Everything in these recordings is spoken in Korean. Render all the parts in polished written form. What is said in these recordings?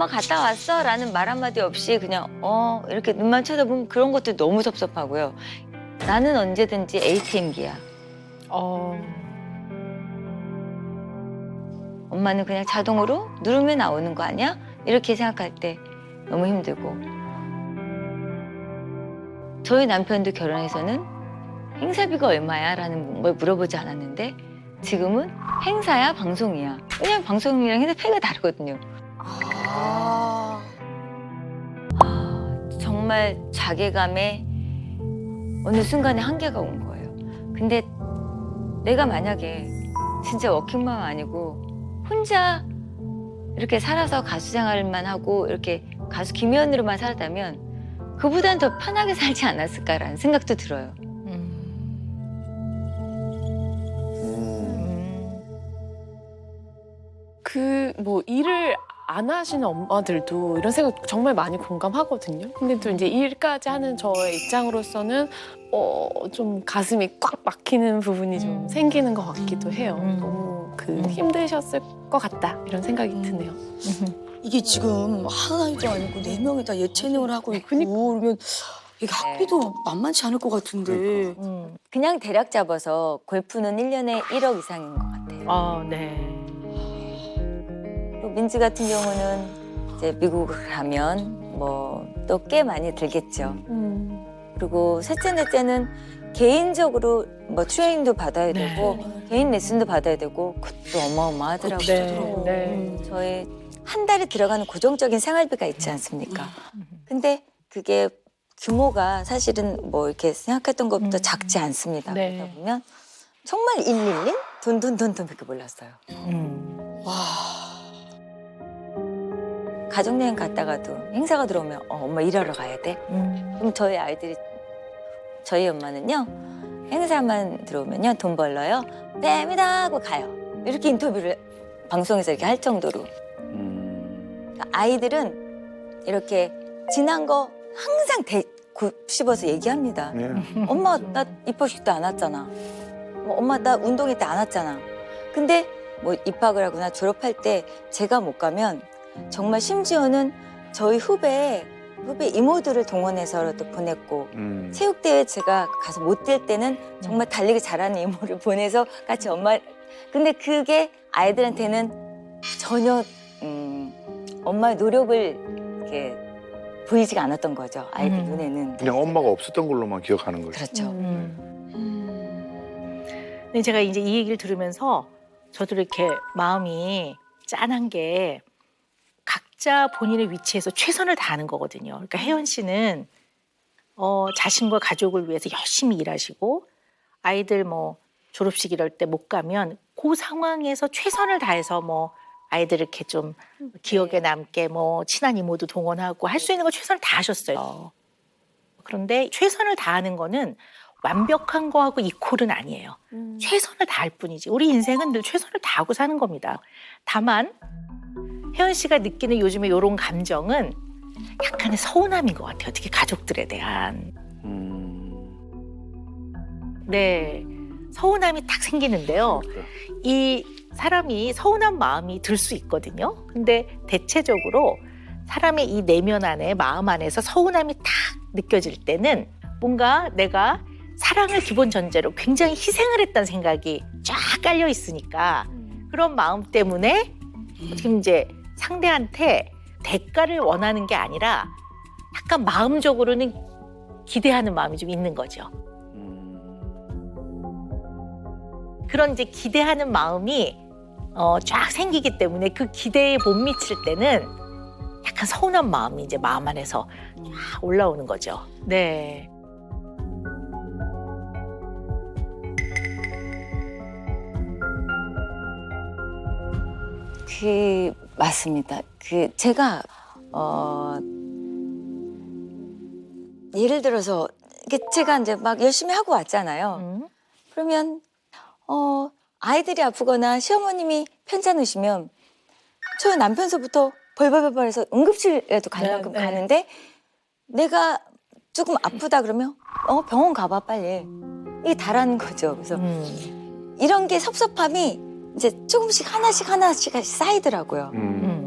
엄마 갔다 왔어? 라는 말 한마디 없이 그냥 이렇게 눈만 쳐다보면 그런 것도 너무 섭섭하고요. 나는 언제든지 ATM기야. 엄마는 그냥 자동으로 누르면 나오는 거 아니야? 이렇게 생각할 때 너무 힘들고. 저희 남편도 결혼해서는 행사비가 얼마야? 라는 걸 물어보지 않았는데 지금은 행사야 방송이야. 왜냐면 방송이랑 행사비가 다르거든요. 정말 자괴감에 어느 순간에 한계가 온 거예요. 근데 내가 만약에 진짜 워킹맘 아니고 혼자 이렇게 살아서 가수 생활만 하고 이렇게 가수 김희연으로만 살았다면 그보단 더 편하게 살지 않았을까라는 생각도 들어요. 뭐 일을 안 하시는 엄마들도 이런 생각 정말 많이 공감하거든요. 근데 또 이제 일까지 하는 저의 입장으로서는 좀 가슴이 꽉 막히는 부분이 좀 생기는 것 같기도 해요. 너무 힘드셨을 것 같다 이런 생각이 드네요. 이게 지금 하나도 아니고 4명이 다 예체능을 하고 있고 그러면 이게 학비도 만만치 않을 것 같은데. 그냥 대략 잡아서 골프는 1년에 1억 이상인 것 같아요. 네. 민지 같은 경우는 이제 미국을 가면 뭐 또 꽤 많이 들겠죠. 그리고 셋째, 넷째는 개인적으로 뭐 트레이닝도 받아야 되고 개인 레슨도 받아야 되고 그것도 어마어마하더라고요. 저희 한 달에 들어가는 고정적인 생활비가 있지 않습니까? 근데 그게 규모가 사실은 뭐 이렇게 생각했던 것보다 작지 않습니다. 그러다 보면 정말 111? 돈 밖에 몰랐어요. 가족여행 갔다가도 행사가 들어오면 엄마 일하러 가야 돼? 그럼 저희 아이들이 저희 엄마는요 행사만 들어오면요 돈 벌러요 뺨이다 하고 가요. 이렇게 인터뷰를 방송에서 이렇게 할 정도로 그러니까 아이들은 이렇게 지난 거 항상 곱씹어서 얘기합니다. 엄마 나 입학식 때 안 왔잖아. 엄마 나 운동회 때 안 왔잖아. 근데 뭐 입학을 하거나 졸업할 때 제가 못 가면 정말 심지어는 저희 후배 이모들을 동원해서라도 보냈고 체육대회 제가 가서 못 뛸 때는 정말 달리기 잘하는 이모를 보내서 같이 엄마 근데 그게 아이들한테는 전혀 엄마의 노력을 이렇게 보이지가 않았던 거죠. 아이들 눈에는. 그냥 엄마가 없었던 걸로만 기억하는 거죠. 그렇죠. 근데 제가 이제 이 얘기를 들으면서 저도 이렇게 마음이 짠한 게 각자 본인의 위치에서 최선을 다하는 거거든요. 그러니까 혜연 씨는 자신과 가족을 위해서 열심히 일하시고 아이들 뭐 졸업식 이럴 때 못 가면 그 상황에서 최선을 다해서 뭐 아이들 이렇게 좀 기억에 남게 뭐 친한 이모도 동원하고 할 수 있는 거 최선을 다하셨어요. 그런데 최선을 다하는 거는 완벽한 거하고 이퀄은 아니에요. 최선을 다할 뿐이지. 우리 인생은 늘 최선을 다하고 사는 겁니다. 다만 혜연 씨가 느끼는 요즘에 이런 감정은 약간의 서운함인 것 같아요. 특히 가족들에 대한. 네, 서운함이 딱 생기는데요. 이 사람이 서운한 마음이 들 수 있거든요. 근데 대체적으로 사람의 이 내면 안에 마음 안에서 서운함이 딱 느껴질 때는 뭔가 내가 사랑을 기본 전제로 굉장히 희생을 했다는 생각이 쫙 깔려 있으니까 그런 마음 때문에 지금 이제 상대한테 대가를 원하는 게 아니라 약간 마음적으로는 기대하는 마음이 좀 있는 거죠. 그런 이제 기대하는 마음이 쫙 생기기 때문에 그 기대에 못 미칠 때는 약간 서운한 마음이 이제 마음 안에서 쫙 올라오는 거죠. 네. 맞습니다. 제가 예를 들어서 제가 이제 막 열심히 하고 왔잖아요. 그러면 아이들이 아프거나 시어머님이 편찮으시면 저희 남편서부터 벌벌벌벌해서 응급실에도 갈 만큼 가는데 내가 조금 아프다 그러면 병원 가봐 빨리. 이게 다라는 거죠. 그래서 이런 게 섭섭함이 이제 조금씩 하나씩 쌓이더라고요.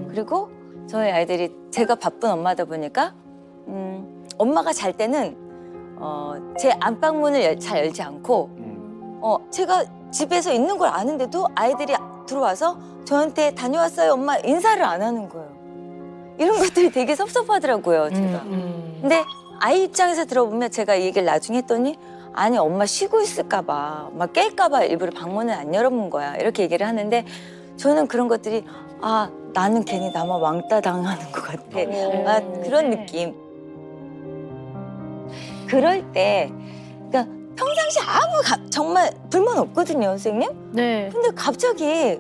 그리고 저희 아이들이 제가 바쁜 엄마다 보니까 엄마가 잘 때는 제 안방문을 잘 열지 않고 제가 집에서 있는 걸 아는데도 아이들이 들어와서 저한테 다녀왔어요 엄마 인사를 안 하는 거예요. 이런 것들이 되게 섭섭하더라고요 제가. 근데 아이 입장에서 들어보면 제가 이 얘기를 나중에 했더니 아니 엄마 쉬고 있을까 봐 엄마 깰까 봐 일부러 방문을 안 열어본 거야 이렇게 얘기를 하는데 저는 그런 것들이 아 나는 괜히 나만 왕따 당하는 것 같아. 아, 그런 느낌. 그럴 때 그러니까 평상시 아무 정말 불만 없거든요 선생님. 네. 근데 갑자기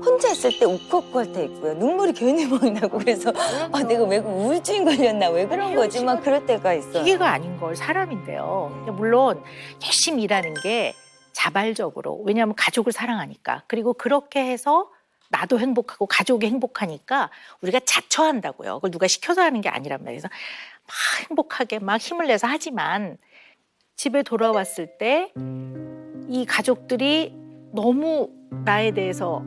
혼자 있을 때 우컥 할 때 있고요. 눈물이 괜히 막 나고 그래서 아 내가 왜 우울증 걸렸나 왜 그런 거지 막 그럴 때가 있어요. 기계가 아닌 걸 사람인데요. 물론 열심히 일하는 게 자발적으로 왜냐하면 가족을 사랑하니까 그리고 그렇게 해서 나도 행복하고 가족이 행복하니까 우리가 자처한다고요. 그걸 누가 시켜서 하는 게 아니란 말이에요. 그래서 막 행복하게 막 힘을 내서 하지만 집에 돌아왔을 때 이 가족들이 너무 나에 대해서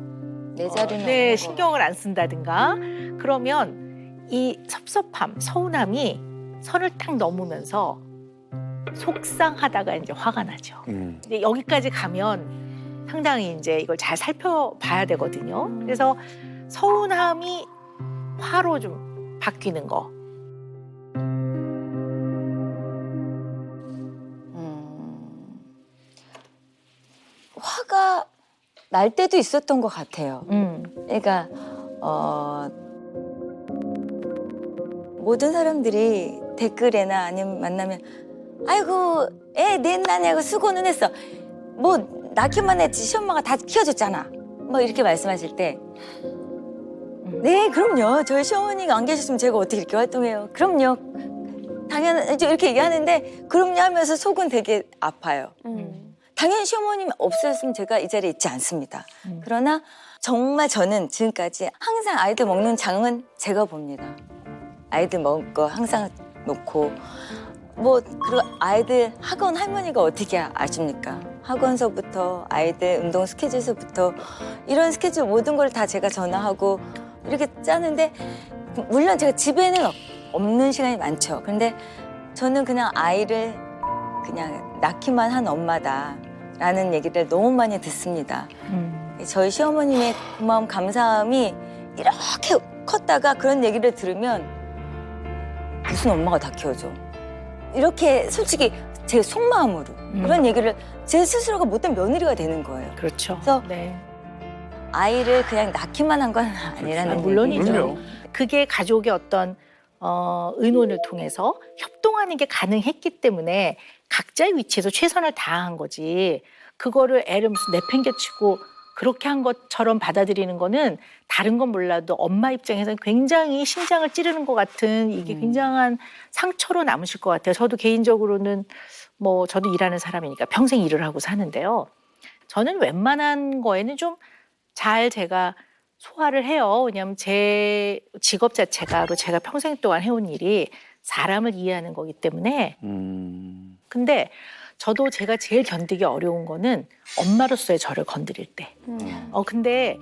내 자리는 네, 없는 거. 신경을 안 쓴다든가 그러면 이 섭섭함, 서운함이 선을 딱 넘으면서 속상하다가 이제 화가 나죠. 이제 여기까지 가면 상당히 이제 이걸 잘 살펴봐야 되거든요. 그래서 서운함이 화로 좀 바뀌는 거. 화가 날 때도 있었던 것 같아요. 그러니까 모든 사람들이 댓글에나 아니면 만나면 아이고 애 넷나냐고 수고는 했어. 뭐 낳기만 했지 시엄마가 다 키워줬잖아. 뭐 이렇게 말씀하실 때 네 그럼요. 저희 시어머니가 안 계셨으면 제가 어떻게 이렇게 활동해요. 그럼요. 당연하죠. 이렇게 얘기하는데 그럼요 하면서 속은 되게 아파요. 당연히 시어머님 없었으면 제가 이 자리에 있지 않습니다. 그러나 정말 저는 지금까지 항상 아이들 먹는 장은 제가 봅니다. 아이들 먹을 거 항상 놓고 뭐 그리고 아이들 학원 할머니가 어떻게 아십니까? 학원서부터 아이들 운동 스케줄서부터 이런 스케줄 모든 걸 다 제가 전화하고 이렇게 짜는데 물론 제가 집에는 없는 시간이 많죠. 그런데 저는 그냥 아이를 그냥 낳기만 한 엄마다라는 얘기를 너무 많이 듣습니다. 저희 시어머님의 고마움 감사함이 이렇게 컸다가 그런 얘기를 들으면 무슨 엄마가 다 키워줘. 이렇게 솔직히 제 속마음으로 그런 얘기를 제 스스로가 못된 며느리가 되는 거예요. 그렇죠. 그래서 네. 아이를 그냥 낳기만 한 건 아니라는 물론이죠. 그럼요. 그게 가족의 어떤 의논을 통해서 협동하는 게 가능했기 때문에 각자의 위치에서 최선을 다한 거지. 그거를 애를 무슨 내팽개치고 그렇게 한 것처럼 받아들이는 거는 다른 건 몰라도 엄마 입장에서는 굉장히 심장을 찌르는 것 같은 이게 굉장한 상처로 남으실 것 같아요. 저도 개인적으로는 뭐 저도 일하는 사람이니까 평생 일을 하고 사는데요. 저는 웬만한 거에는 좀 잘 제가 소화를 해요. 왜냐하면 제 직업 자체가 제가 평생 동안 해온 일이 사람을 이해하는 거기 때문에. 근데 저도 제가 제일 견디기 어려운 거는 엄마로서의 저를 건드릴 때. 근데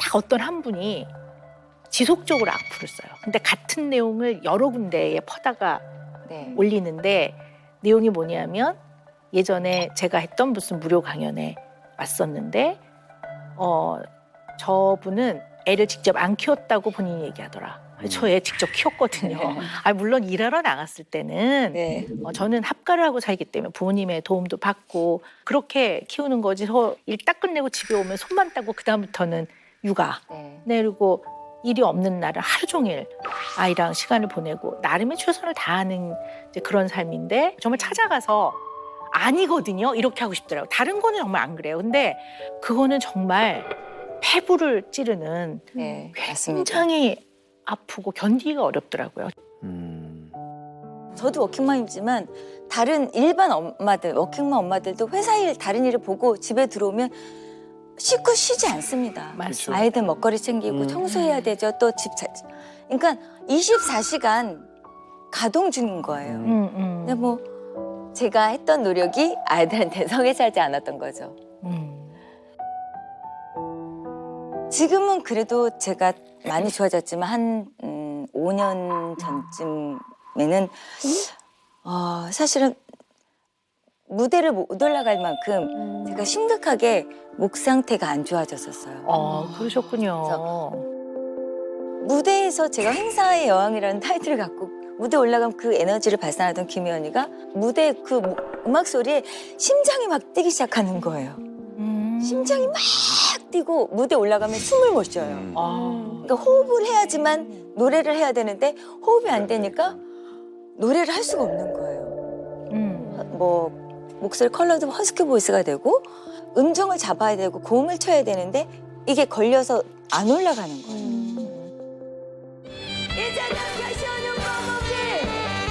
딱 어떤 한 분이 지속적으로 악플을 써요. 근데 같은 내용을 여러 군데에 퍼다가 네. 올리는데 내용이 뭐냐면 예전에 제가 했던 무슨 무료 강연에 왔었는데 저분은 애를 직접 안 키웠다고 본인이 얘기하더라. 저 애 직접 키웠거든요. 물론 일하러 나갔을 때는 네. 저는 합가를 하고 살기 때문에 부모님의 도움도 받고 그렇게 키우는 거지. 일 딱 끝내고 집에 오면 손만 닦고 그다음부터는 육아. 네. 네, 그리고 일이 없는 날은 하루 종일 아이랑 시간을 보내고 나름의 최선을 다하는 이제 그런 삶인데 정말 찾아가서 아니거든요. 이렇게 하고 싶더라고요. 다른 거는 정말 안 그래요. 근데 그거는 정말 폐부를 찌르는 네, 맞습니다. 굉장히 아프고 견디기가 어렵더라고요. 저도 워킹맘이지만 다른 일반 엄마들, 워킹맘 엄마들도 회사 일, 다른 일을 보고 집에 들어오면 씻고 쉬지 않습니다. 맞습니다. 아이들 먹거리 챙기고 청소해야 되죠. 또 집 그러니까 24시간 가동 중인 거예요. 근데 뭐 제가 했던 노력이 아이들한테 성에 차지 않았던 거죠. 지금은 그래도 제가 많이 좋아졌지만 한 5년 전쯤에는 사실은 무대를 못 올라갈 만큼 제가 심각하게 목 상태가 안 좋아졌었어요. 그러셨군요. 무대에서 제가 행사의 여왕이라는 타이틀을 갖고 무대 올라가면 그 에너지를 발산하던 김혜연이가 무대 그 음악 소리에 심장이 막 뛰기 시작하는 거예요. 심장이 막 뛰고 무대 올라가면 숨을 못 쉬어요. 그러니까 호흡을 해야지만 노래를 해야 되는데 호흡이 안 되니까 노래를 할 수가 없는 거예요. 뭐 목소리 컬러도 허스키 보이스가 되고 음정을 잡아야 되고 고음을 쳐야 되는데 이게 걸려서 안 올라가는 거예요. 이제 난 다시 오는 법 없이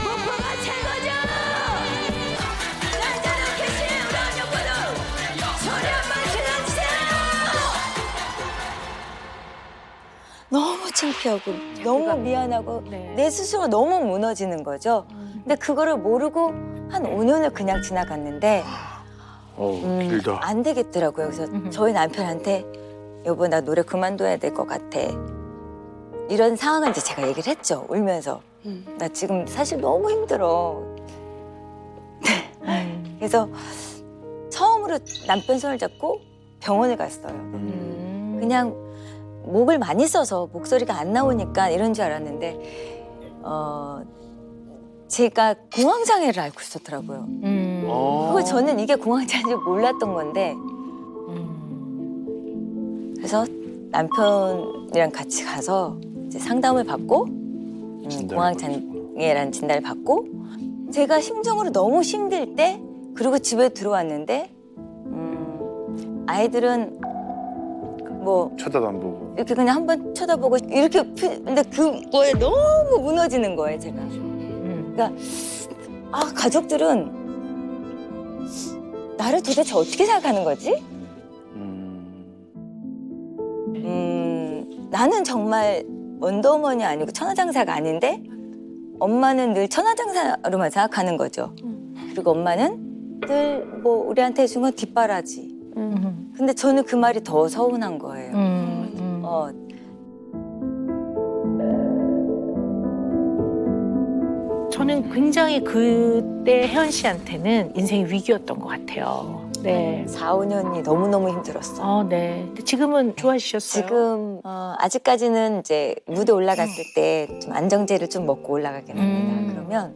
목표가 최고죠. 날 저렇게 시우던 욕구도 소리 한번 질러주세요. 너무 창피하고 너무 미안하고 네. 내 스스로가 너무 무너지는 거죠. 근데 그거를 모르고 한 5년을 그냥 지나갔는데 길다. 안 되겠더라고요. 그래서 저희 남편한테 여보 나 노래 그만둬야 될 것 같아. 이런 상황을 이제 제가 얘기를 했죠. 울면서. 나 지금 사실 너무 힘들어. 그래서 처음으로 남편 손을 잡고 병원을 갔어요. 그냥 목을 많이 써서 목소리가 안 나오니까 이런 줄 알았는데 제가 공황장애를 앓고 있었더라고요. 그걸 저는 이게 공황장애인지 몰랐던 건데 그래서 남편이랑 같이 가서 이제 상담을 받고 공황장애라는 진단을 받고 제가 심정으로 너무 힘들 때 그리고 집에 들어왔는데 아이들은 뭐 쳐다도 안 보고. 이렇게 그냥 한번 쳐다보고 이렇게 근데 그거에 너무 무너지는 거예요 제가. 그러니까 가족들은 나를 도대체 어떻게 생각하는 거지? 나는 정말 원더우먼이 아니고 천하장사가 아닌데 엄마는 늘 천하장사로만 생각하는 거죠. 그리고 엄마는 늘 뭐 우리한테 해준 건 뒷바라지. 근데 저는 그 말이 더 서운한 거예요. 저는 굉장히 그때 혜연 씨한테는 인생의 위기였던 것 같아요. 네. 4, 5년이 너무너무 힘들었어. 네. 근데 지금은 좋아지셨어요? 지금 아직까지는 이제 무대 올라갔을 때 좀 안정제를 좀 먹고 올라가긴 합니다. 그러면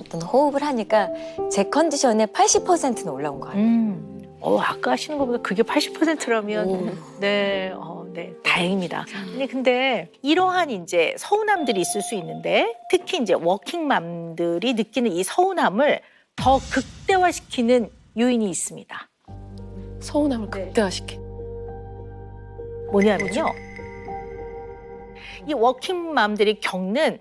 어떤 호흡을 하니까 제 컨디션의 80%는 올라온 것 같아요. 아까 하시는 것보다 그게 80%라면 네, 네, 다행입니다. 아니 근데 이러한 이제 서운함들이 있을 수 있는데 특히 이제 워킹맘들이 느끼는 이 서운함을 더 극대화시키는 요인이 있습니다. 서운함을 극대화시킨. 뭐냐면요, 이 워킹맘들이 겪는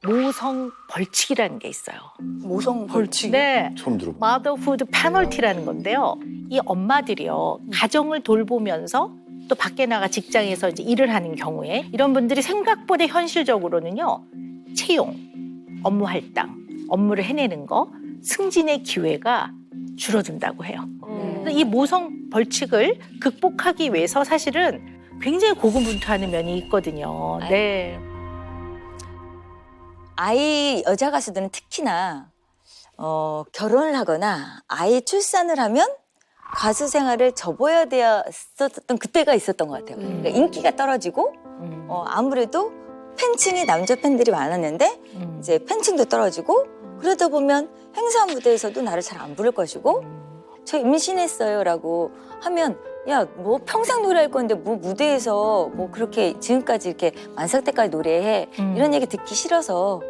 모성 벌칙이라는 게 있어요. 모성 벌칙. 네. 처음 들어봐. 마더푸드 페널티라는 건데요. 이 엄마들이요, 가정을 돌보면서 또 밖에 나가 직장에서 이제 일을 하는 경우에 이런 분들이 생각보다 현실적으로는요, 채용, 업무 할당, 업무를 해내는 거, 승진의 기회가 줄어든다고 해요. 그래서 이 모성 벌칙을 극복하기 위해서 사실은 굉장히 고군분투하는 면이 있거든요. 네. 여자 가수들은 특히나 결혼을 하거나 아이 출산을 하면 가수 생활을 접어야 되었던 그때가 있었던 것 같아요. 그러니까 인기가 떨어지고 아무래도 팬층이 남자 팬들이 많았는데 이제 팬층도 떨어지고 그러다 보면 행사 무대에서도 나를 잘 안 부를 것이고 저 임신했어요라고 하면 야 뭐 평생 노래할 건데 뭐 무대에서 뭐 그렇게 지금까지 이렇게 만삭 때까지 노래해 이런 얘기 듣기 싫어서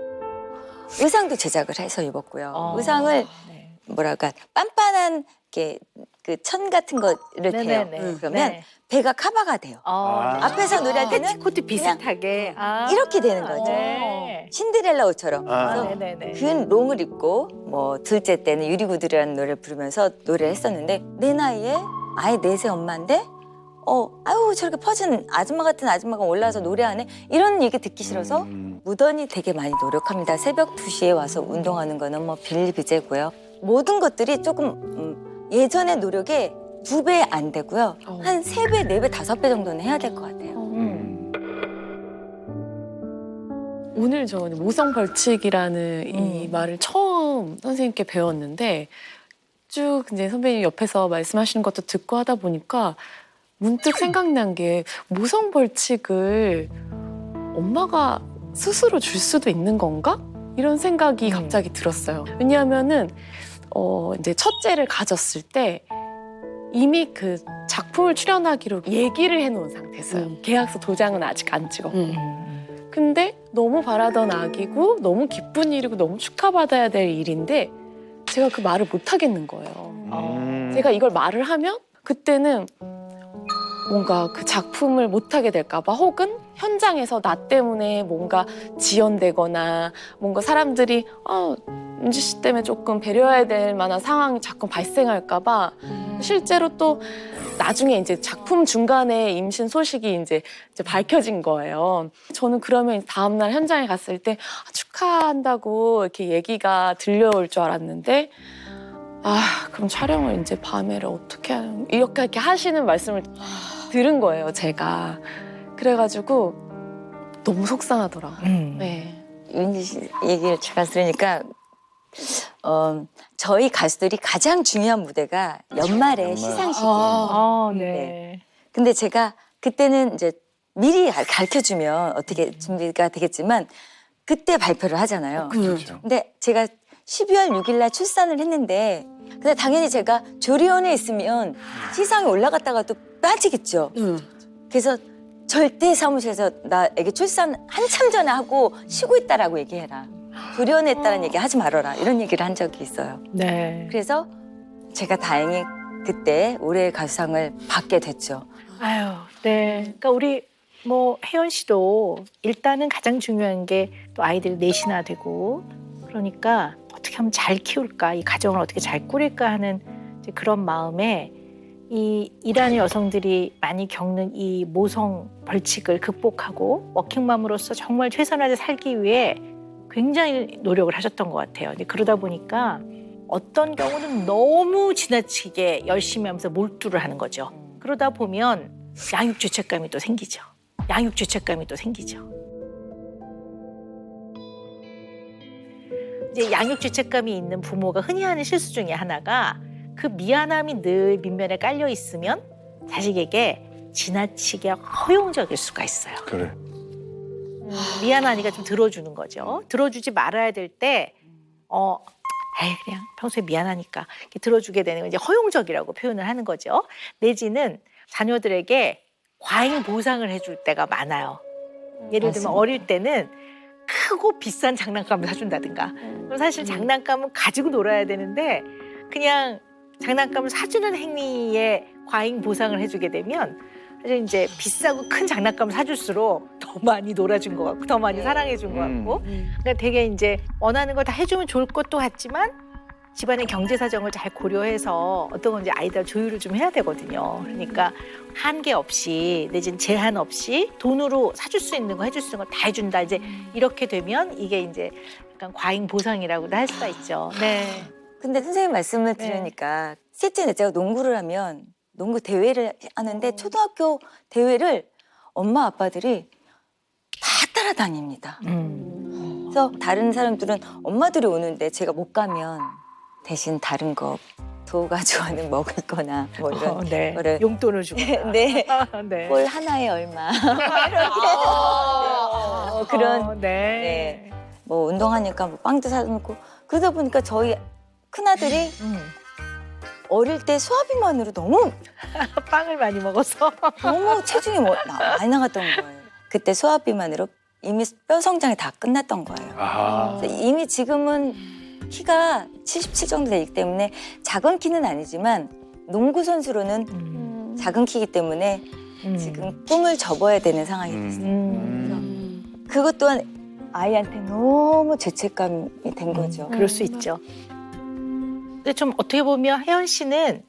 의상도 제작을 해서 입었고요. 의상을 네. 뭐랄까 빤빤한 이렇게 그 천 같은 거를 대요. 그러면 네. 배가 커버가 돼요. 앞에서 노래할 때는 코트 비슷하게 이렇게 되는 거죠. 네. 신데렐라 옷처럼. 그래서 네네네. 긴 롱을 입고 뭐 둘째 때는 유리구두라는 노래를 부르면서 노래를 했었는데 내 나이에 아이 4세 엄마인데 아유 저렇게 퍼진 아줌마 같은 아줌마가 올라와서 노래하네 이런 얘기 듣기 싫어서 무던히 되게 많이 노력합니다. 새벽 2시에 와서 운동하는 거는 뭐 비일비재고요. 모든 것들이 조금 예전의 노력에 2배 안 되고요. 한 3배, 4배, 5배 정도는 해야 될 것 같아요. 오늘 저 모성 벌칙이라는 이 말을 처음 선생님께 배웠는데 쭉 이제 선배님 옆에서 말씀하시는 것도 듣고 하다 보니까 문득 생각난 게 모성 벌칙을 엄마가 스스로 줄 수도 있는 건가? 이런 생각이 갑자기 들었어요. 왜냐하면은 이제 첫째를 가졌을 때 이미 그 작품을 출연하기로 얘기를 해놓은 상태였어요. 계약서 도장은 아직 안 찍었고. 근데 너무 바라던 아기고 너무 기쁜 일이고 너무 축하받아야 될 일인데 제가 그 말을 못 하겠는 거예요. 제가 이걸 말을 하면 그때는 뭔가 그 작품을 못하게 될까 봐 혹은 현장에서 나 때문에 뭔가 지연되거나 뭔가 사람들이 은지 씨 때문에 조금 배려해야 될 만한 상황이 자꾸 발생할까 봐 실제로 또 나중에 이제 작품 중간에 임신 소식이 이제 밝혀진 거예요. 저는 그러면 다음날 현장에 갔을 때 축하한다고 이렇게 얘기가 들려올 줄 알았는데 그럼 촬영을 이제 밤에를 어떻게 이렇게 하시는 말씀을 들은 거예요, 제가. 그래가지고 너무 속상하더라고요. 네. 윤지 씨 얘기를 잠깐 들으니까 저희 가수들이 가장 중요한 무대가 연말에 시상식이에요. 네. 근데 제가 그때는 이제 미리 가르쳐주면 어떻게 준비가 되겠지만 그때 발표를 하잖아요. 그렇죠. 근데 제가 12월 6일 날 출산을 했는데 근데 당연히 제가 조리원에 있으면 시상에 올라갔다가 또 빠지겠죠. 그래서 절대 사무실에서 나 애기 출산 한참 전에 하고 쉬고 있다라고 얘기해라. 조리원에 있다는 얘기 하지 말아라. 이런 얘기를 한 적이 있어요. 네. 그래서 제가 다행히 그때 올해의 가수상을 받게 됐죠. 아유, 네. 그러니까 우리 혜연 씨도 일단은 가장 중요한 게 또 아이들 넷이나 되고 그러니까 어떻게 하면 잘 키울까, 이 가정을 어떻게 잘 꾸릴까 하는 이제 그런 마음에 이 일하는 여성들이 많이 겪는 이 모성 벌칙을 극복하고 워킹맘으로서 정말 최선을 살기 위해 굉장히 노력을 하셨던 것 같아요. 근데 그러다 보니까 어떤 경우는 너무 지나치게 열심히 하면서 몰두를 하는 거죠. 그러다 보면 양육죄책감이 또 생기죠. 이제 양육죄책감이 있는 부모가 흔히 하는 실수 중에 하나가 그 미안함이 늘 밑면에 깔려 있으면 자식에게 지나치게 허용적일 수가 있어요. 그래. 미안하니까 좀 들어주는 거죠. 들어주지 말아야 될 때, 에이, 그냥 평소에 미안하니까 이렇게 들어주게 되는 건 이제 허용적이라고 표현을 하는 거죠. 내지는 자녀들에게 과잉 보상을 해줄 때가 많아요. 예를 들면 어릴 때는 크고 비싼 장난감을 사준다든가. 그럼 사실 장난감은 가지고 놀아야 되는데 그냥 장난감을 사주는 행위에 과잉 보상을 해주게 되면 사실 이제 비싸고 큰 장난감을 사줄수록 더 많이 놀아준 것 같고 더 많이 사랑해준 것 같고 그러니까 되게 이제 원하는 걸 다 해주면 좋을 것도 같지만 집안의 경제 사정을 잘 고려해서 어떤 건지 아이들 조율을 좀 해야 되거든요. 그러니까 한계 없이 내지는 제한 없이 돈으로 사줄 수 있는 거 해줄 수 있는 거 다 해준다. 이제 이렇게 되면 이게 이제 약간 과잉 보상이라고도 할 수가 있죠. 네. 근데 선생님 말씀을 들으니까 셋째 넷째가 농구를 하면 농구 대회를 하는데 초등학교 대회를 엄마 아빠들이 다 따라다닙니다. 그래서 다른 사람들은 엄마들이 오는데 제가 못 가면 대신 다른 거 도가지고는 먹을 거나 뭐 이런 네. 거를 용돈을 주고. 네. 네. 볼 하나에 얼마 이렇게 그런 네. 뭐 운동하니까 뭐 빵도 사놓고 그러다 보니까 저희 큰아들이 어릴 때 소화비만으로 너무 빵을 많이 먹어서. 체중이 많이 나갔던 거예요. 그때 소화비만으로 이미 뼈 성장이 다 끝났던 거예요. 그래서 이미 지금은 키가 77 정도 되기 때문에 작은 키는 아니지만 농구 선수로는 작은 키이기 때문에 지금 꿈을 접어야 되는 상황이 됐어요. 그것 또한 아이한테 너무 죄책감이 된 거죠. 그럴 수 있죠. 근데 좀 어떻게 보면 혜연 씨는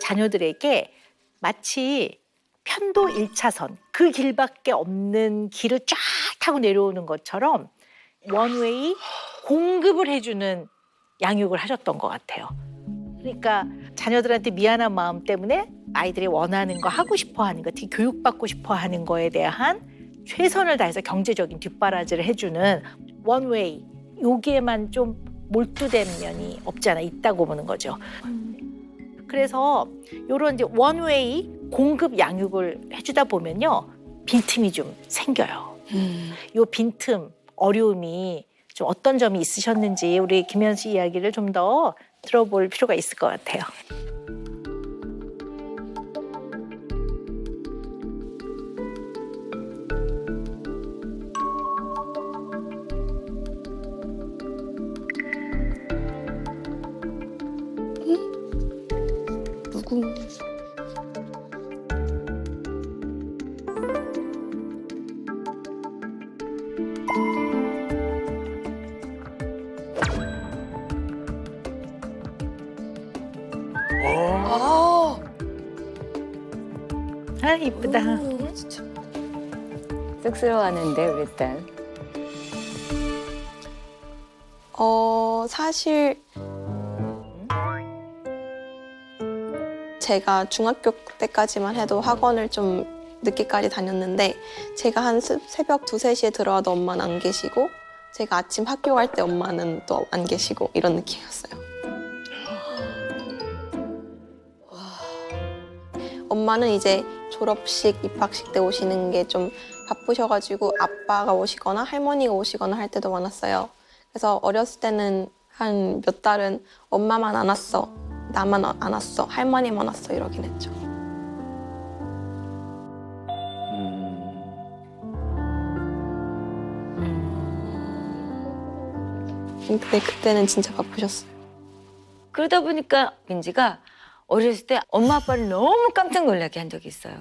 자녀들에게 마치 편도 1차선, 그 길밖에 없는 길을 쫙 타고 내려오는 것처럼 원웨이 공급을 해주는 양육을 하셨던 것 같아요. 그러니까 자녀들한테 미안한 마음 때문에 아이들이 원하는 거 하고 싶어 하는 거, 특히 교육받고 싶어 하는 거에 대한 최선을 다해서 경제적인 뒷바라지를 해주는 원웨이 여기에만 좀 몰두된 면이 없지 않아 있다고 보는 거죠. 그래서 이런 이제 원웨이 공급 양육을 해주다 보면요 빈틈이 좀 생겨요. 요 빈틈 어려움이 좀 어떤 점이 있으셨는지 우리 김현 씨 이야기를 좀 더 들어볼 필요가 있을 것 같아요. 누구? 아, 아 이쁘다. 진짜. 쑥스러워하는데 우리 딸. 사실 제가 중학교 때까지만 해도 학원을 좀 늦게까지 다녔는데 제가 한 새벽 2, 3시에 들어와도 엄마는 안 계시고 제가 아침 학교 갈 때 엄마는 또 안 계시고 이런 느낌이었어요. 엄마는 이제 졸업식, 입학식 때 오시는 게 좀 바쁘셔가지고 아빠가 오시거나 할머니가 오시거나 할 때도 많았어요. 그래서 어렸을 때는 한 몇 달은 엄마만 안 왔어, 나만 안 왔어, 할머니만 왔어 이러긴 했죠. 근데 그때는 진짜 바쁘셨어요. 그러다 보니까 민지가 어렸을 때 엄마 아빠를 너무 깜짝 놀라게 한 적이 있어요.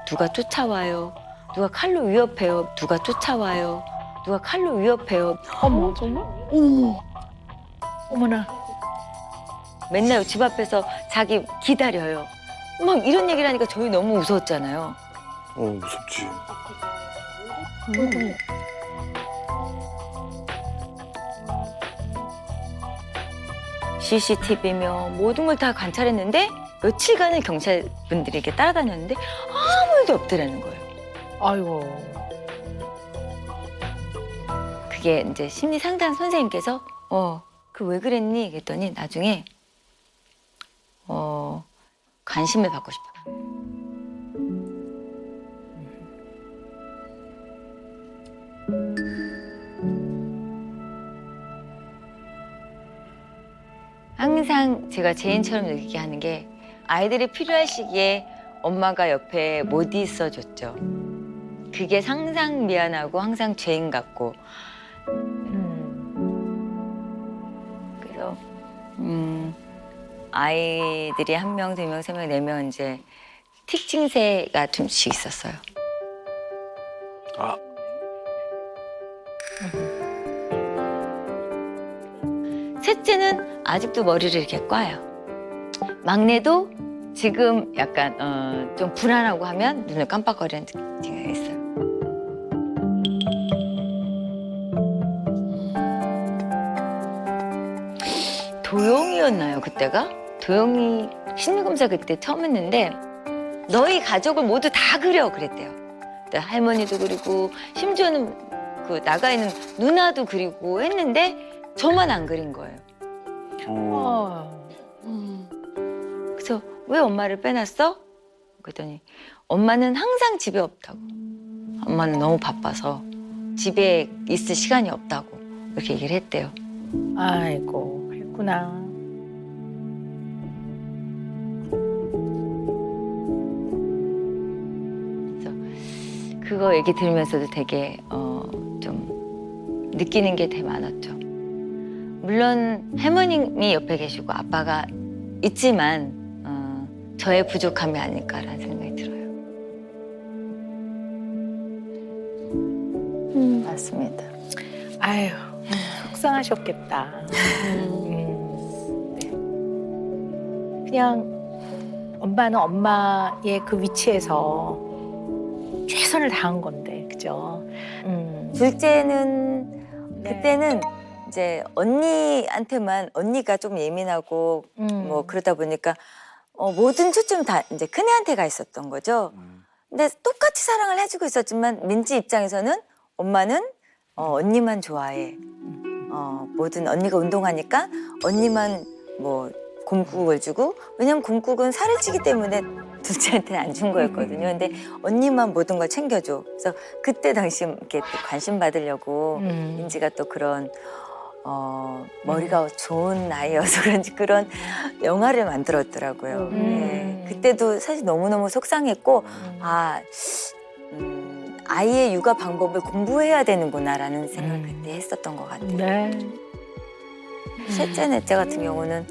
누가 쫓아와요. 누가 칼로 위협해요. 누가 쫓아와요. 누가 칼로 위협해요. 어머 정말? 어머. 어머나. 맨날 집 앞에서 자기 기다려요. 막 이런 얘기를 하니까 저희 너무 무서웠잖아요. 무섭지. CCTV며 모든 걸 다 관찰했는데 며칠간을 경찰분들이 이렇게 따라다녔는데 아무 일도 없더라는 거예요. 아이고. 그게 이제 심리 상담 선생님께서 그 왜 그랬니? 그랬더니 나중에 관심을 받고 싶어. 항상 제가 제인처럼 느끼게 하는 게 아이들이 필요할 시기에 엄마가 옆에 못 있어줬죠. 그게 항상 미안하고 항상 죄인 같고 그래서 아이들이 1명, 2명, 3명, 4명 이제 특징세가 좀씩 있었어요. 아, 셋째는 아직도 머리를 이렇게 꽈요. 막내도 지금 약간 좀 불안하고 하면 눈을 깜빡거리는 특징이 있어요. 도영이였나요 그때가? 도영이 심리검사 그때 처음 했는데 너희 가족을 모두 다 그려 그랬대요. 그때 할머니도 그리고 심지어는 그 나가 있는 누나도 그리고 했는데 저만 안 그린 거예요. 그래서 왜 엄마를 빼놨어? 그랬더니 엄마는 항상 집에 없다고. 엄마는 너무 바빠서 집에 있을 시간이 없다고 이렇게 얘기를 했대요. 아이고, 그랬구나. 그거 얘기 들으면서도 되게 좀 느끼는 게 되게 많았죠. 물론 할머님이 옆에 계시고 아빠가 있지만 저의 부족함이 아닐까라는 생각이 들어요. 맞습니다. 아유, 속상하셨겠다. 네. 그냥 엄마는 엄마의 그 위치에서 최선을 다한 건데, 그죠? 둘째는 네. 그때는 이제 언니한테만 언니가 좀 예민하고 뭐 그러다 보니까 모든 초점 다 이제 큰애한테 가 있었던 거죠. 근데 똑같이 사랑을 해주고 있었지만 민지 입장에서는 엄마는 언니만 좋아해. 뭐든 언니가 운동하니까 언니만 뭐 곰국을 주고, 왜냐면 곰국은 살을 찌기 때문에 둘째한테는 안 준 거였거든요. 근데 언니만 모든 걸 챙겨줘. 그래서 그때 당시 이렇게 또 관심 받으려고 민지가 또 그런 머리가 좋은 아이여서 그런지 그런 영화를 만들었더라고요. 네. 그때도 사실 너무너무 속상했고 아이의 육아 방법을 공부해야 되는구나라는 생각을 그때 했었던 것 같아요. 네. 셋째, 넷째 같은 경우는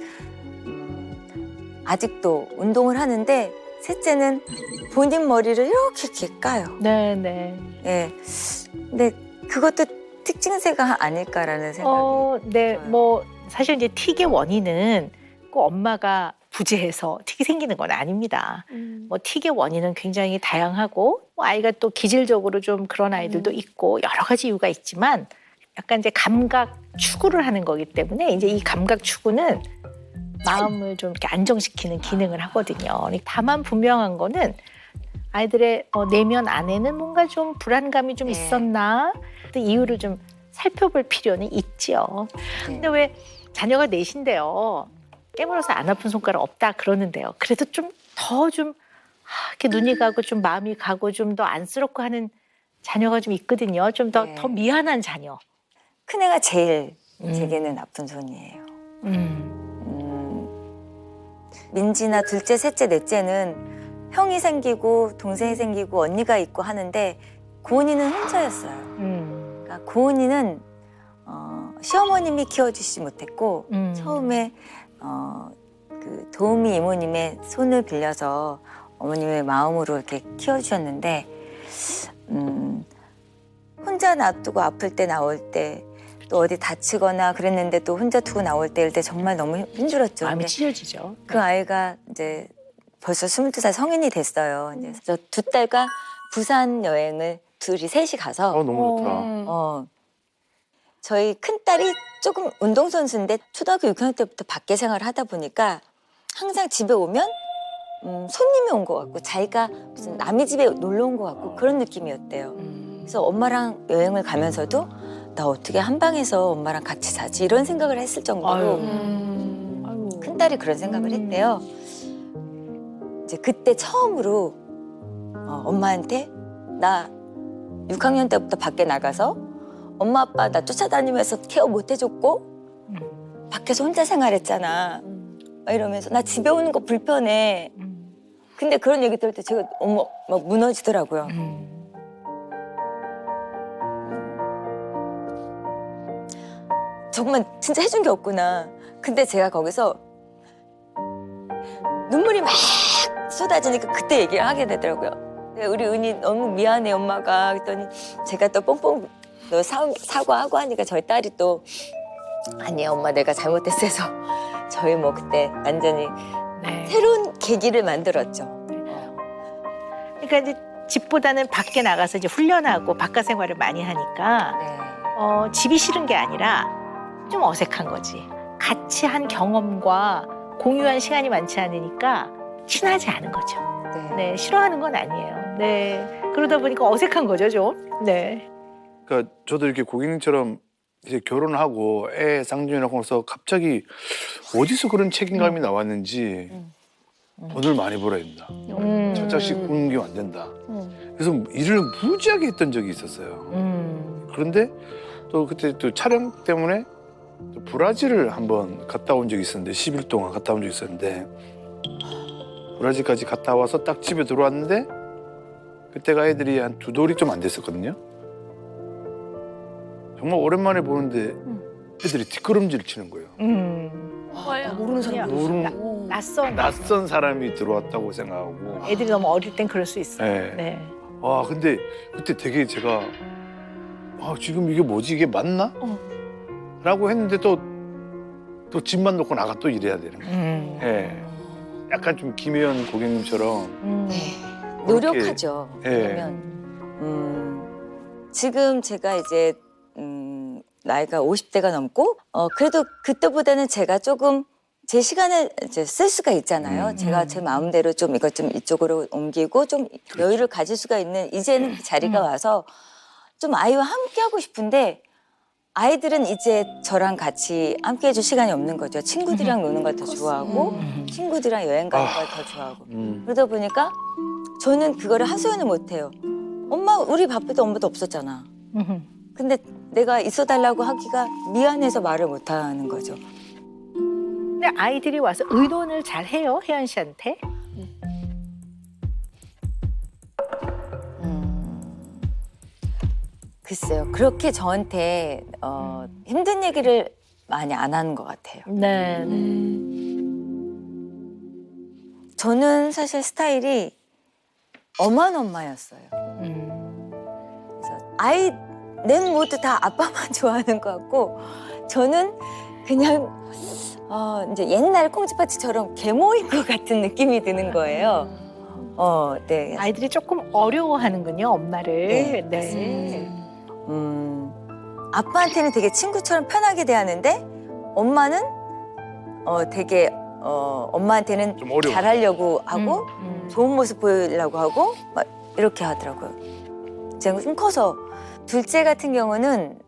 아직도 운동을 하는데 셋째는 본인 머리를 이렇게 까요. 네, 네. 예. 근데 그것도 특징세가 아닐까라는 생각이 네, 들어요. 뭐 사실 이제 틱의 원인은 꼭 엄마가 부재해서 틱이 생기는 건 아닙니다. 뭐 틱의 원인은 굉장히 다양하고 뭐 아이가 또 기질적으로 좀 그런 아이들도 있고 여러 가지 이유가 있지만 약간 이제 감각 추구를 하는 거기 때문에 이제 이 감각 추구는 마음을 좀 이렇게 안정시키는 기능을 하거든요. 다만 분명한 거는 아이들의 내면 안에는 뭔가 좀 불안감이 좀 네. 있었나 그 이유를 좀 살펴볼 필요는 있지요. 근데 왜 자녀가 넷인데요. 깨물어서 안 아픈 손가락 없다 그러는데요. 그래도 좀 더 좀 이렇게 눈이 가고 좀 마음이 가고 좀 더 안쓰럽고 하는 자녀가 좀 있거든요. 좀 더 네. 더 미안한 자녀. 큰애가 제일 제게는 나쁜 손이에요. 민지나 둘째, 셋째, 넷째는 형이 생기고 동생이 생기고 언니가 있고 하는데 고은이는 혼자였어요. 그러니까 고은이는 시어머님이 키워주시지 못했고 처음에 그 도우미 이모님의 손을 빌려서 어머님의 마음으로 이렇게 키워주셨는데 혼자 놔두고 아플 때 나올 때 또 어디 다치거나 그랬는데 또 혼자 두고 나올 때 정말 너무 힘들었죠. 마음이 근데 찢어지죠. 그 아이가 이제 벌써 22살 성인이 됐어요. 이제 저 두 딸과 부산 여행을 둘이 셋이 가서 너무 좋다. 저희 큰 딸이 조금 운동선수인데 초등학교 6학년 때부터 밖에 생활을 하다 보니까 항상 집에 오면 손님이 온 것 같고 자기가 무슨 남의 집에 놀러 온 것 같고 그런 느낌이었대요. 그래서 엄마랑 여행을 가면서도 나 어떻게 한 방에서 엄마랑 같이 자지 이런 생각을 했을 정도로 큰 딸이 그런 생각을 했대요. 이제 그때 처음으로 엄마한테 나 6학년 때부터 밖에 나가서 엄마 아빠 나 쫓아다니면서 케어 못 해줬고 밖에서 혼자 생활했잖아. 막 이러면서 나 집에 오는 거 불편해. 근데 그런 얘기 들을 때 제가 어머 막 무너지더라고요. 정말 진짜 해준 게 없구나. 근데 제가 거기서 눈물이 막 쏟아지니까 그때 얘기를 하게 되더라고요. 우리 은희 너무 미안해 엄마가. 그랬더니 제가 또 뽕뽕 너 사과하고 하니까 저희 딸이 또 아니야 엄마 내가 잘못했어 해서 저희 뭐 그때 완전히 네. 새로운 계기를 만들었죠. 그러니까 이제 집보다는 밖에 나가서 이제 훈련하고 바깥 생활을 많이 하니까 네. 집이 싫은 게 아니라 좀 어색한 거지. 같이 한 경험과 공유한 시간이 많지 않으니까 친하지 않은 거죠. 네, 싫어하는 건 아니에요. 네, 그러다 보니까 어색한 거죠, 좀. 네. 그러니까 저도 이렇게 고객님처럼 이제 결혼하고 애 쌍둥이라고 해서 갑자기 어디서 그런 책임감이 나왔는지 돈을 많이 벌어야 된다. 첫 자식 굶기면 안 된다. 그래서 일을 무지하게 했던 적이 있었어요. 그런데 또 그때 또 촬영 때문에 또 브라질을 한번 갔다 온 적이 있었는데 10일 동안 갔다 온 적이 있었는데 브라질까지 갔다 와서 딱 집에 들어왔는데 그때가 애들이 한 두 돌이 좀 안 됐었거든요. 정말 오랜만에 보는데 애들이 뒷걸음질 치는 거예요. 모르는 사람. 낯선 사람이 들어왔다고 생각하고. 애들이 너무 어릴 땐 그럴 수 있어요. 네. 네. 와 근데 그때 되게 제가 지금 이게 뭐지 이게 맞나? 라고 했는데 또 집만 놓고 나가 또 일해야 되는 거예요. 네. 약간 좀 김혜연 고객님처럼 노력하죠. 예. 왜냐면 지금 제가 이제 나이가 50대가 넘고 그래도 그때보다는 제가 조금 제 시간을 이제 쓸 수가 있잖아요. 제가 제 마음대로 좀 이것 좀 이쪽으로 옮기고 좀 여유를 가질 수가 있는 이제는 그 자리가 와서 좀 아이와 함께 하고 싶은데 아이들은 이제 저랑 같이 함께 해줄 시간이 없는 거죠. 친구들이랑 노는 걸 더 좋아하고 친구들이랑 여행 가는 걸 더 좋아하고 그러다 보니까 저는 그거를 하소연을 못 해요. 엄마 우리 바쁠 때 엄마도 없었잖아. 근데 내가 있어달라고 하기가 미안해서 말을 못 하는 거죠. 근데 아이들이 와서 의논을 잘 해요, 혜연 씨한테. 글쎄요. 그렇게 저한테 힘든 얘기를 많이 안 하는 것 같아요. 네. 저는 사실 스타일이 엄한 엄마였어요. 그래서 아이 넷 모두 다 아빠만 좋아하는 것 같고 저는 그냥 이제 옛날 콩쥐팥쥐처럼 계모인 것 같은 느낌이 드는 거예요. 네. 아이들이 조금 어려워하는군요, 엄마를. 네. 아빠한테는 되게 친구처럼 편하게 대하는데 엄마는 되게 엄마한테는 좀 어려워. 잘하려고 하고 좋은 모습 보이려고 하고 막 이렇게 하더라고요. 제가 좀 커서 둘째 같은 경우는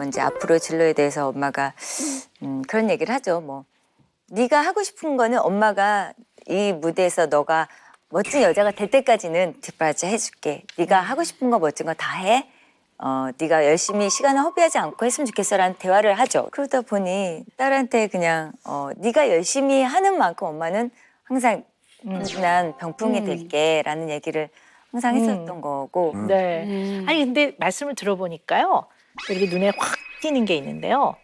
이제 앞으로 진로에 대해서 엄마가 그런 얘기를 하죠. 뭐 네가 하고 싶은 거는 엄마가 이 무대에서 너가 멋진 여자가 될 때까지는 뒷바라지 해줄게. 네가 하고 싶은 거 멋진 거 다 해. 네가 열심히 시간을 허비하지 않고 했으면 좋겠어라는 대화를 하죠. 그러다 보니 딸한테 그냥 네가 열심히 하는 만큼 엄마는 항상 난 병풍이 될게라는 얘기를 항상 했었던 거고. 네. 아니 근데 말씀을 들어보니까요, 이렇게 눈에 확 띄는 게 있는데요.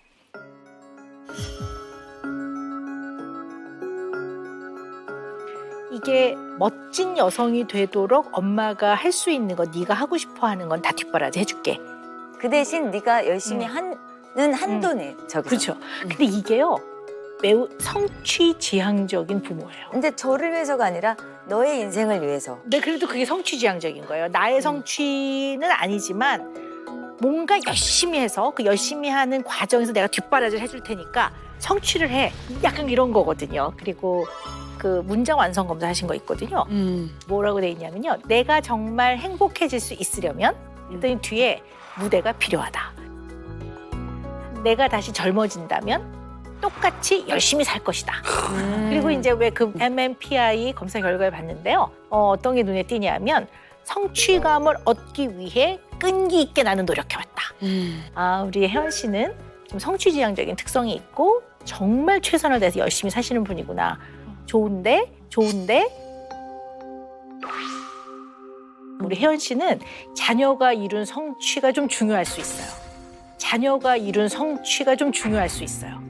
이게 멋진 여성이 되도록 엄마가 할 수 있는 거, 네가 하고 싶어 하는 건 다 뒷바라지 해줄게. 그 대신 네가 열심히 하는 한도네. 저기서. 그렇죠. 근데 이게요, 매우 성취지향적인 부모예요. 근데 저를 위해서가 아니라 너의 인생을 위해서. 근데 그래도 그게 성취지향적인 거예요. 나의 성취는 아니지만 뭔가 열심히 해서 그 열심히 하는 과정에서 내가 뒷바라지를 해줄 테니까 성취를 해. 약간 이런 거거든요. 그리고 그 문장 완성 검사 하신 거 있거든요. 뭐라고 돼 있냐면요. 내가 정말 행복해질 수 있으려면 그랬더니 뒤에 무대가 필요하다. 내가 다시 젊어진다면 똑같이 열심히 살 것이다. 그리고 이제 왜 그 MMPI 검사 결과를 봤는데요. 어떤 게 눈에 띄냐면 성취감을 얻기 위해 끈기 있게 나는 노력해왔다. 아, 우리 혜원 씨는 좀 성취지향적인 특성이 있고 정말 최선을 다해서 열심히 사시는 분이구나. 좋은데 우리 혜원 씨는 자녀가 이룬 성취가 좀 중요할 수 있어요. 자녀가 이룬 성취가 좀 중요할 수 있어요.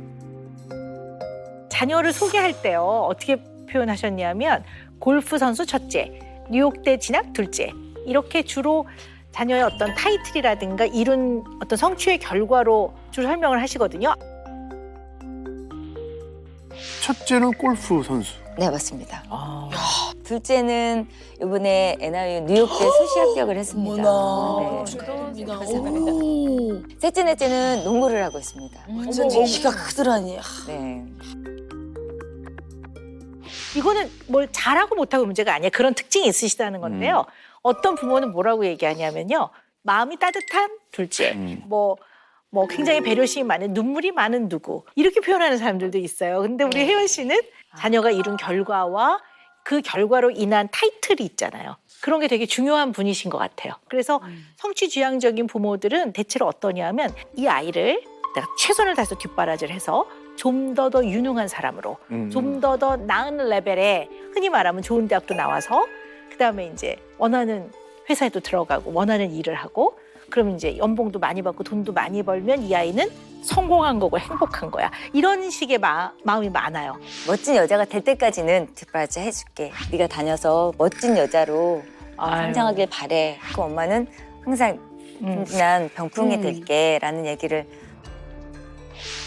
자녀를 소개할 때요, 어떻게 표현하셨냐면 골프 선수 첫째, 뉴욕대 진학 둘째, 이렇게 주로 자녀의 어떤 타이틀이라든가 이룬 어떤 성취의 결과로 주로 설명을 하시거든요. 첫째는 골프 선수. 네, 맞습니다. 둘째는 이번에 NIU 뉴욕대 수시 합격을 했습니다. 어머나. 네. 축하드립니다. 감사합니다. 오. 셋째, 넷째는 농구를 하고 있습니다. 어쩐지 키가 크더라니. 네. 이거는 뭘 잘하고 못하고 문제가 아니에요. 그런 특징이 있으시다는 건데요. 어떤 부모는 뭐라고 얘기하냐면요. 마음이 따뜻한 둘째, 뭐 굉장히 배려심이 많은, 눈물이 많은 누구, 이렇게 표현하는 사람들도 있어요. 근데 우리 혜원 씨는 자녀가 이룬 결과와 그 결과로 인한 타이틀이 있잖아요. 그런 게 되게 중요한 분이신 것 같아요. 그래서 성취지향적인 부모들은 대체로 어떠냐면 이 아이를 내가 최선을 다해서 뒷바라지를 해서 좀 더 유능한 사람으로, 좀 더 나은 레벨에, 흔히 말하면 좋은 대학도 나와서 그다음에 이제 원하는 회사에도 들어가고 원하는 일을 하고, 그럼 이제 연봉도 많이 받고 돈도 많이 벌면 이 아이는 성공한 거고 행복한 거야. 이런 식의 마음이 많아요. 멋진 여자가 될 때까지는 뒷바라지 해줄게. 네가 다녀서 멋진 여자로 성장하길 바래. 그 엄마는 항상 난 병풍이 될게라는 얘기를.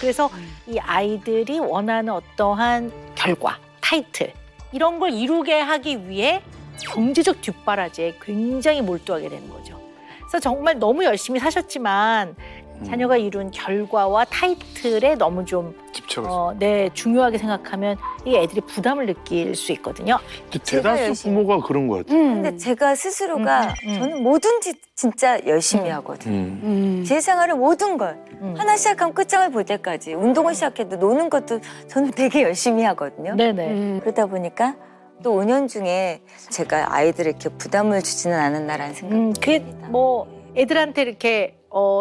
그래서 이 아이들이 원하는 어떠한 결과, 타이틀 이런 걸 이루게 하기 위해 경제적 뒷바라지에 굉장히 몰두하게 되는 거죠. 그래서 정말 너무 열심히 사셨지만 자녀가 이룬 결과와 타이틀에 너무 좀 집착을. 네, 중요하게 생각하면 이 애들이 부담을 느낄 수 있거든요. 근데 대다수 열심히. 부모가 그런 것 같아요. 근데 제가 스스로가 저는 뭐든지 진짜 열심히 하거든요. 제 생활을 모든 걸 하나 시작하면 끝장을 볼 때까지 운동을 시작해도 노는 것도 저는 되게 열심히 하거든요. 네네. 그러다 보니까 또 5년 중에 제가 아이들에게 부담을 주지는 않았나라는 생각이 그게 듭니다. 뭐 애들한테 이렇게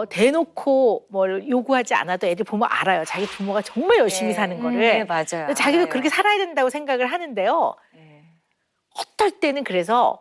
대놓고 뭘 요구하지 않아도 애들 보면 알아요. 자기 부모가 정말 열심히 사는 거를. 네, 맞아요. 근데 자기도 알아요. 그렇게 살아야 된다고 생각을 하는데요. 네. 어떨 때는 그래서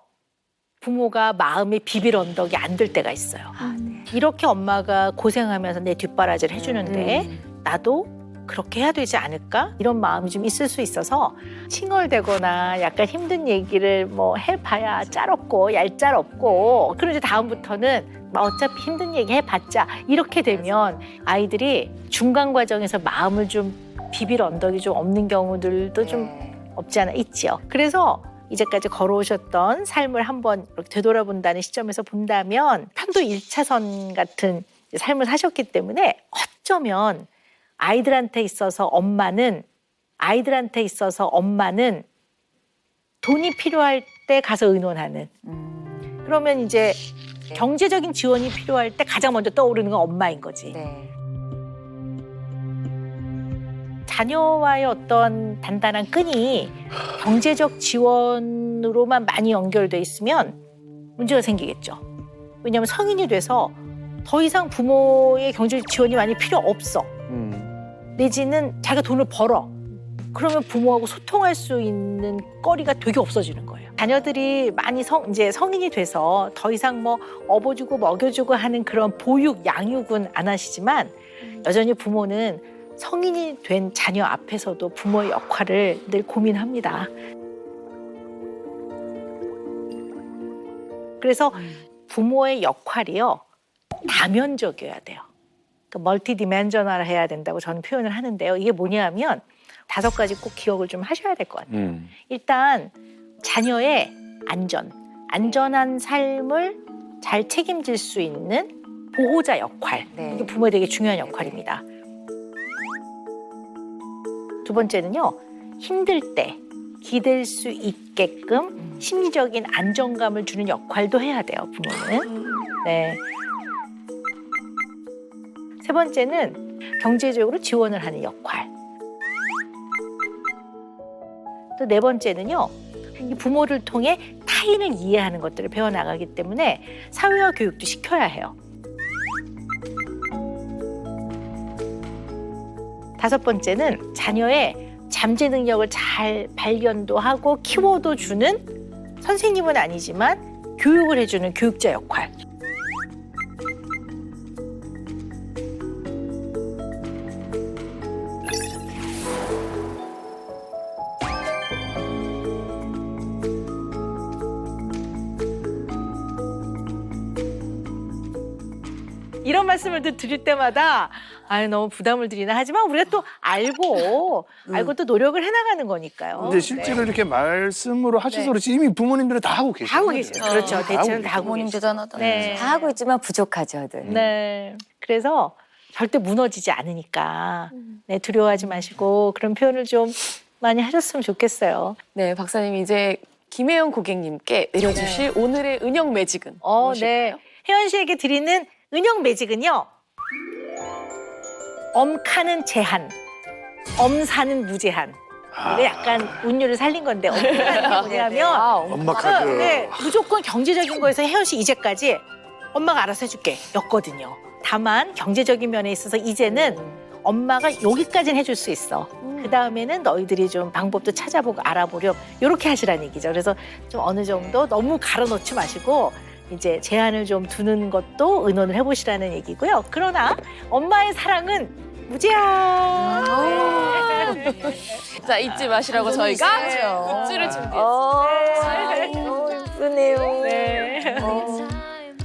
부모가 마음에 비빌 언덕이 안 들 때가 있어요. 아, 네. 이렇게 엄마가 고생하면서 내 뒷바라지를 해주는데 나도 그렇게 해야 되지 않을까? 이런 마음이 좀 있을 수 있어서 칭얼대거나 약간 힘든 얘기를 뭐 해봐야 짤없고 얄짤없고 그럼 이제 다음부터는 어차피 힘든 얘기 해봤자 이렇게 되면 아이들이 중간 과정에서 마음을 좀 비빌 언덕이 좀 없는 경우들도 좀 네. 없지 않아 있죠. 그래서 이제까지 걸어오셨던 삶을 한번 이렇게 되돌아본다는 시점에서 본다면 편도 1차선 같은 삶을 사셨기 때문에 어쩌면 아이들한테 있어서 엄마는 돈이 필요할 때 가서 의논하는 그러면 이제 네. 경제적인 지원이 필요할 때 가장 먼저 떠오르는 건 엄마인 거지. 네. 자녀와의 어떤 단단한 끈이 경제적 지원으로만 많이 연결돼 있으면 문제가 생기겠죠. 왜냐하면 성인이 돼서 더 이상 부모의 경제적 지원이 많이 필요 없어. 내지는 자기가 돈을 벌어. 그러면 부모하고 소통할 수 있는 거리가 되게 없어지는 거예요. 자녀들이 많이 이제 성인이 돼서 더 이상 뭐 업어주고 먹여주고 하는 그런 보육, 양육은 안 하시지만 여전히 부모는 성인이 된 자녀 앞에서도 부모의 역할을 늘 고민합니다. 그래서 부모의 역할이요, 다면적이어야 돼요. 그러니까 멀티디멘저널 해야 된다고 저는 표현을 하는데요. 이게 뭐냐면 5가지 꼭 기억을 좀 하셔야 될 것 같아요. 일단 자녀의 안전한 삶을 잘 책임질 수 있는 보호자 역할. 네. 이게 부모의 되게 중요한 역할입니다. 두 번째는요, 힘들 때 기댈 수 있게끔 심리적인 안정감을 주는 역할도 해야 돼요, 부모는. 네. 세 번째는 경제적으로 지원을 하는 역할. 또 네 번째는요, 이 부모를 통해 타인을 이해하는 것들을 배워나가기 때문에 사회화 교육도 시켜야 해요. 5번째는 자녀의 잠재 능력을 잘 발견도 하고 키워도 주는 선생님은 아니지만 교육을 해주는 교육자 역할. 이런 말씀을 드릴 때마다 너무 부담을 드리나 하지만 우리가 또 알고 또 노력을 해나가는 거니까요. 근데 실제로 이렇게 말씀으로 하셔서 그렇지 이미 부모님들은 다 하고 계시죠. 다 하고 계세요. 그렇죠. 대체는 다 하고 부모님 계시죠. 대단하다. 네. 다 하고 있지만 부족하죠, 늘. 네. 그래서 절대 무너지지 않으니까 두려워하지 마시고 그런 표현을 좀 많이 하셨으면 좋겠어요. 네, 박사님 이제 김혜영 고객님께 내려주실 오늘의 은영 매직은 네. 무엇일까요? 혜연 씨에게 드리는 은영 매직은요. 엄카는 제한, 엄사는 무제한. 이게 약간 운율을 살린 건데 엄카는 뭐냐면 엄마 카드. 무조건 경제적인 거에서 혜연 씨 이제까지 엄마가 알아서 해줄게 였거든요. 다만 경제적인 면에 있어서 이제는 엄마가 여기까지는 해줄 수 있어. 그 다음에는 너희들이 좀 방법도 찾아보고 알아보렴. 이렇게 하시라는 얘기죠. 그래서 좀 어느 정도 너무 갈아넣지 마시고 이제 제한을 좀 두는 것도 의논을 해보시라는 얘기고요. 그러나 엄마의 사랑은 무제한. 자, 잊지 마시라고 저희가 굿즈를 준비했습니다. 예쁘네요. 네.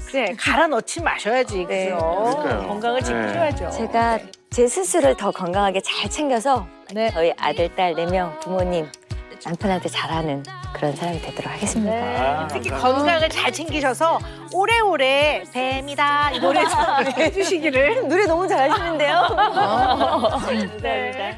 그래, 갈아 넣지 마셔야지. 네. 그죠? 그러니까요. 건강을 지키셔야죠. 제가 제 스스로를 더 건강하게 잘 챙겨서 네. 저희 아들, 딸 4명 부모님 남편한테 잘하는 그런 사람이 되도록 하겠습니다. 특히 건강을 잘 챙기셔서 오래오래 뱀이다 이 노래 좀 해주시기를. 노래 너무 잘하시는데요? 네.